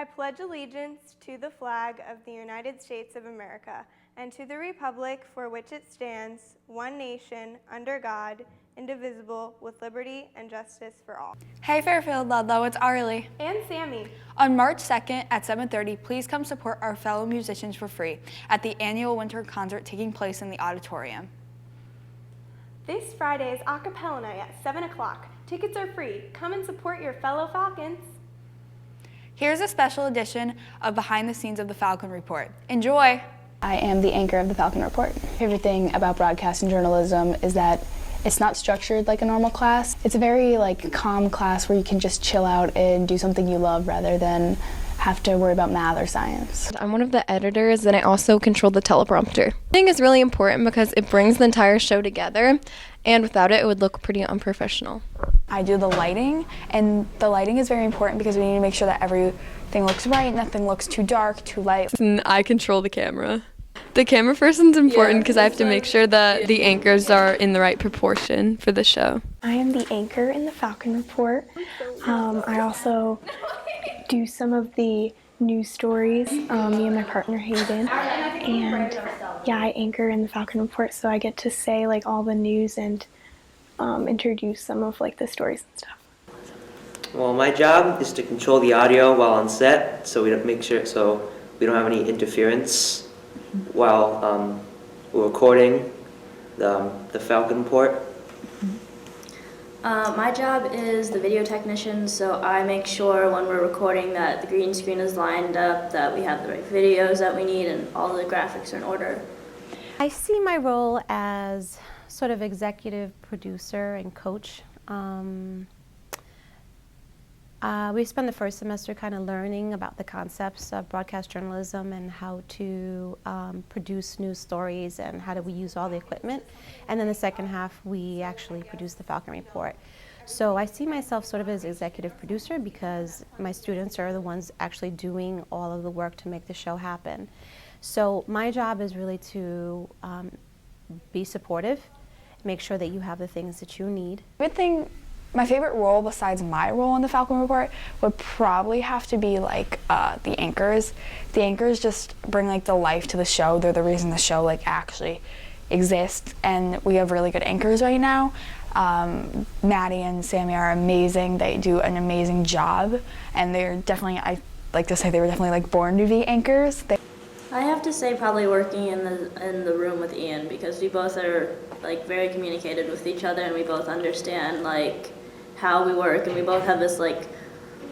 I pledge allegiance to the flag of the United States of America and to the republic for which it stands, one nation, under God, indivisible, with liberty and justice for all. Hey Fairfield Ludlow, it's Arlie. And Sammy. On March 2nd at 7:30, please come support our fellow musicians for free at the annual winter concert taking place in the auditorium. This Friday is a cappella night at 7 o'clock. Tickets are free. Come and support your fellow Falcons. Here's a special edition of Behind the Scenes of the Falcon Report. Enjoy! I am the anchor of the Falcon Report. My favorite thing about broadcasting journalism is that it's not structured like a normal class. It's a very calm class where you can just chill out and do something you love rather than have to worry about math or science. I'm one of the editors and I also control the teleprompter. I think it's really important because it brings the entire show together, and without it, it would look pretty unprofessional. I do the lighting, and the lighting is very important because we need to make sure that everything looks right, nothing looks too dark, too light. And I control the camera. The camera person's important because I have to make sure that the anchors are in the right proportion for the show. I am the anchor in the Falcon Report. I also do some of the news stories, me and my partner Hayden, and yeah, I anchor in the Falcon Report, so I get to say all the news and introduce some of the stories and stuff. Well, my job is to control the audio while on set, so we don't have any interference while we're recording the Falcon Report. My job is the video technician, so I make sure when we're recording that the green screen is lined up, that we have the right videos that we need, and all the graphics are in order. I see my role as sort of executive producer and coach. We spent the first semester kind of learning about the concepts of broadcast journalism and how to produce news stories and how do we use all the equipment. And then the second half, we actually produced the Falcon Report. So I see myself sort of as executive producer because my students are the ones actually doing all of the work to make the show happen. So my job is really to be supportive, make sure that you have the things that you need. My favorite role besides my role in the Falcon Report would probably have to be the anchors. The anchors just bring the life to the show. They're the reason the show actually exists, and we have really good anchors right now. Maddie and Sammy are amazing. They do an amazing job, and they're definitely, I like to say they were definitely born to be anchors. I have to say probably working in the room with Ian, because we both are very communicative with each other, and we both understand how we work, and we both have this we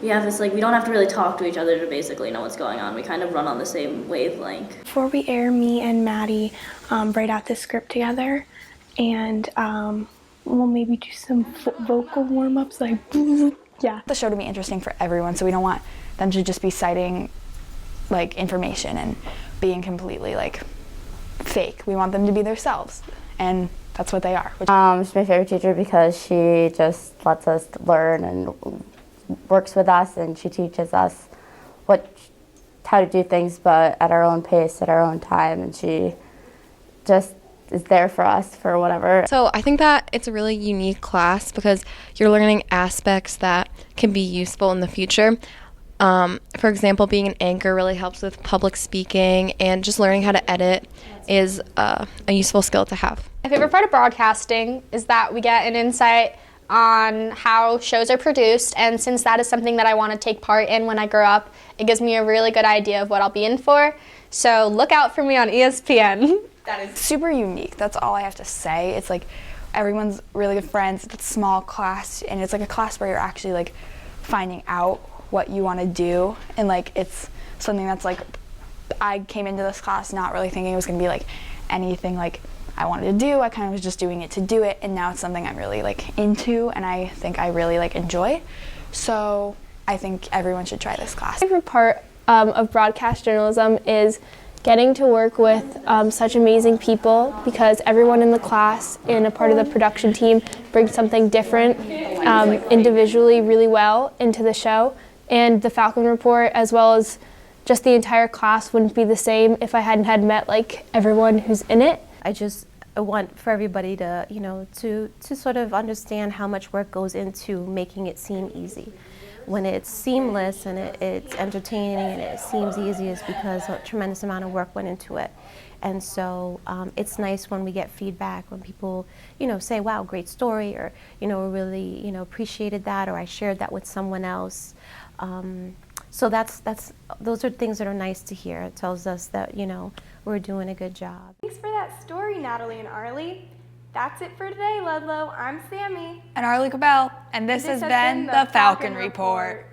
don't have to really talk to each other to basically know what's going on. We kind of run on the same wavelength. Before we air, me and Maddie write out the script together, and we'll maybe do some vocal warm-ups yeah. The show to be interesting for everyone, so we don't want them to just be citing information and being completely fake. We want them to be themselves, and that's what they are. She's my favorite teacher because she just lets us learn and works with us, and she teaches us how to do things, but at our own pace, at our own time, and she just is there for us for whatever. So I think that it's a really unique class because you're learning aspects that can be useful in the future. For example, being an anchor really helps with public speaking, and just learning how to edit is a useful skill to have. My favorite part of broadcasting is that we get an insight on how shows are produced, and since that is something that I want to take part in when I grow up, it gives me a really good idea of what I'll be in for. So look out for me on ESPN. That is super unique. That's all I have to say. It's everyone's really good friends. It's a small class, and it's a class where you're actually finding out what you want to do, and it's something that's I came into this class not really thinking it was going to be anything I wanted to do. I kind of was just doing it to do it, and now it's something I'm really into, and I think I really enjoy. So I think everyone should try this class. My favorite part of broadcast journalism is getting to work with such amazing people, because everyone in the class and a part of the production team brings something different individually really well into the show. And the Falcon Report, as well as just the entire class, wouldn't be the same if I hadn't met everyone who's in it. I just I want for everybody to, to sort of understand how much work goes into making it seem easy. When it's seamless and it's entertaining and it seems easy, is because a tremendous amount of work went into it. And so it's nice when we get feedback, when people, say, wow, great story, or, really, appreciated that, or I shared that with someone else. So those are things that are nice to hear. It tells us that, we're doing a good job. Thanks for that story, Natalie and Arlie. That's it for today, Ludlow. I'm Sammy. And Arlie Cabell, and this has been the Falcon Report.